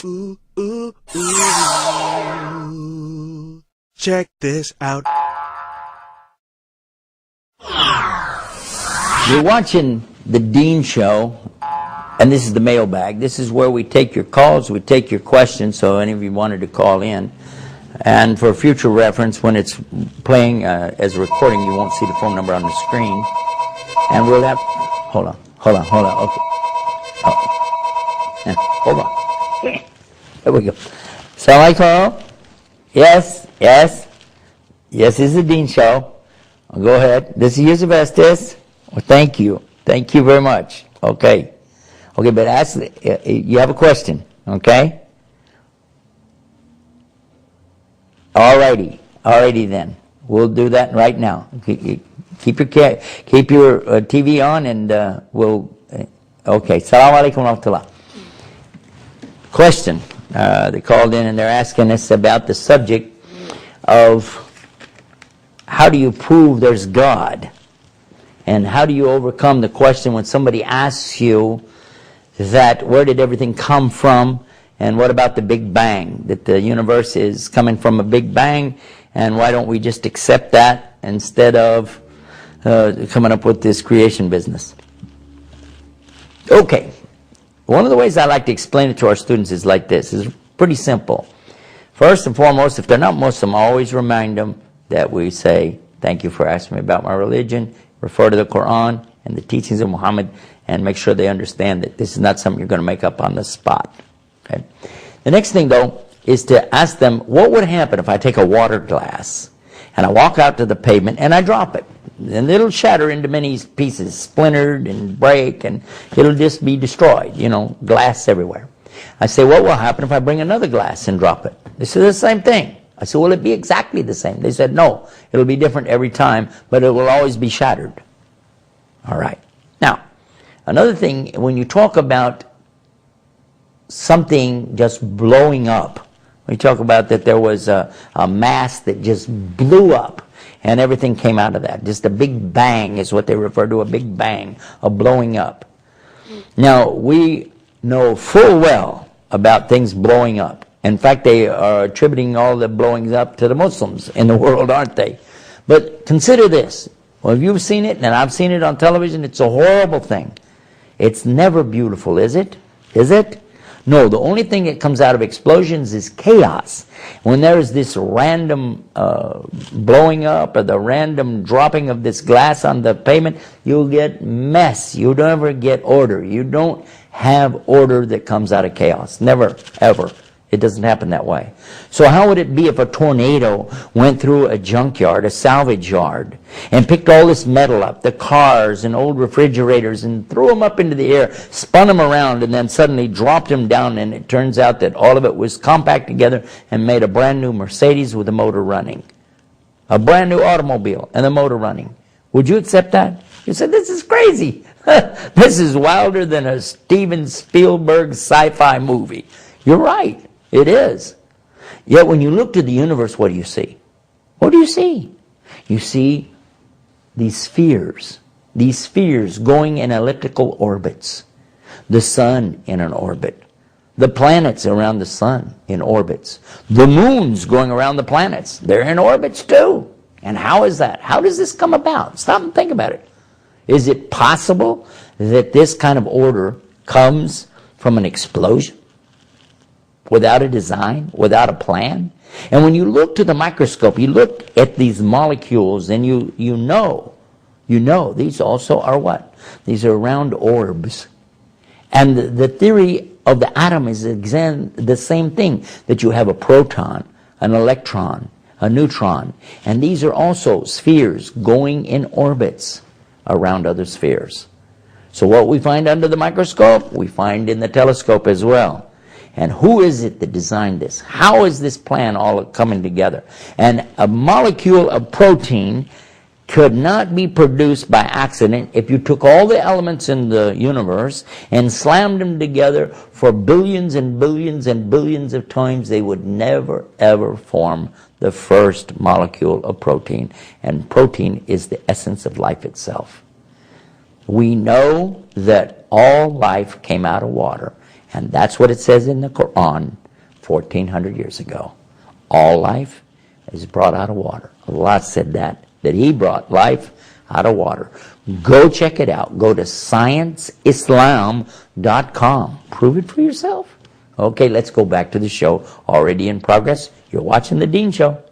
Ooh, ooh, ooh. Check this out. You're watching the Dean Show, and this is the mailbag. This is where we take your calls, we take your questions, so any of you wanted to call in. And for future reference, when it's playing as a recording, you won't see the phone number on the screen. And we'll have... Hold on. Okay. Oh. Yeah, hold on. There we go. Assalamualaikum. Yes, this is the Dean Show. Go ahead. This is Yusuf Estes. Well, thank you very much. Okay, but ask. You have a question, okay? Alrighty then. We'll do that right now. Keep your TV on, and we'll. Okay. Assalamu alaikum wa rahmatullah. Question. They called in and they're asking us about the subject of how do you prove there's God, and how do you overcome the question when somebody asks you that where did everything come from, and what about the Big Bang, that the universe is coming from a Big Bang, and why don't we just accept that instead of coming up with this creation business? Okay. One of the ways I like to explain it to our students is like this. It's pretty simple. First and foremost, if they're not Muslim, I always remind them that we say, thank you for asking me about my religion, refer to the Quran and the teachings of Muhammad, and make sure they understand that this is not something you're going to make up on the spot. Okay. The next thing, though, is to ask them, what would happen if I take a water glass and I walk out to the pavement and I drop it? And it'll shatter into many pieces, splintered and break, and it'll just be destroyed, glass everywhere. I say, what will happen if I bring another glass and drop it? They said, the same thing. I said, will it be exactly the same? They said, no, it'll be different every time, but it will always be shattered. All right. Now, another thing, when you talk about something just blowing up, we talk about that there was a mass that just blew up, and everything came out of that. Just a big bang is what they refer to, a big bang, a blowing up. Now, we know full well about things blowing up. In fact, they are attributing all the blowings up to the Muslims in the world, aren't they? But consider this. Well, if you've seen it, and I've seen it on television, it's a horrible thing. It's never beautiful, is it? Is it? No, the only thing that comes out of explosions is chaos. When there is this random blowing up or the random dropping of this glass on the pavement, you'll get mess. You don't ever get order. You don't have order that comes out of chaos. Never, ever. It doesn't happen that way. So how would it be if a tornado went through a junkyard, a salvage yard, and picked all this metal up, the cars and old refrigerators, and threw them up into the air, spun them around, and then suddenly dropped them down, and it turns out that all of it was compact together and made a brand new Mercedes with the motor running. A brand new automobile and the motor running. Would you accept that? You said, this is crazy. This is wilder than a Steven Spielberg sci-fi movie. You're right. It is. Yet when you look to the universe, what do you see? What do you see? You see these spheres going in elliptical orbits. The sun in an orbit. The planets around the sun in orbits. The moons going around the planets. They're in orbits too. And how is that? How does this come about? Stop and think about it. Is it possible that this kind of order comes from an explosion? Without a design, without a plan? And when you look to the microscope, you look at these molecules, and you know these also are what? These are round orbs. And the theory of the atom is the same thing, that you have a proton, an electron, a neutron, and these are also spheres going in orbits around other spheres. So what we find under the microscope, we find in the telescope as well. And who is it that designed this? How is this plan all coming together? And a molecule of protein could not be produced by accident if you took all the elements in the universe and slammed them together for billions and billions and billions of times. They would never ever form the first molecule of protein. And protein is the essence of life itself. We know that all life came out of water. And that's what it says in the Quran 1400 years ago. All life is brought out of water. Allah said that He brought life out of water. Go check it out. Go to scienceislam.com. Prove it for yourself. Okay, let's go back to the show. Already in progress. You're watching The Dean Show.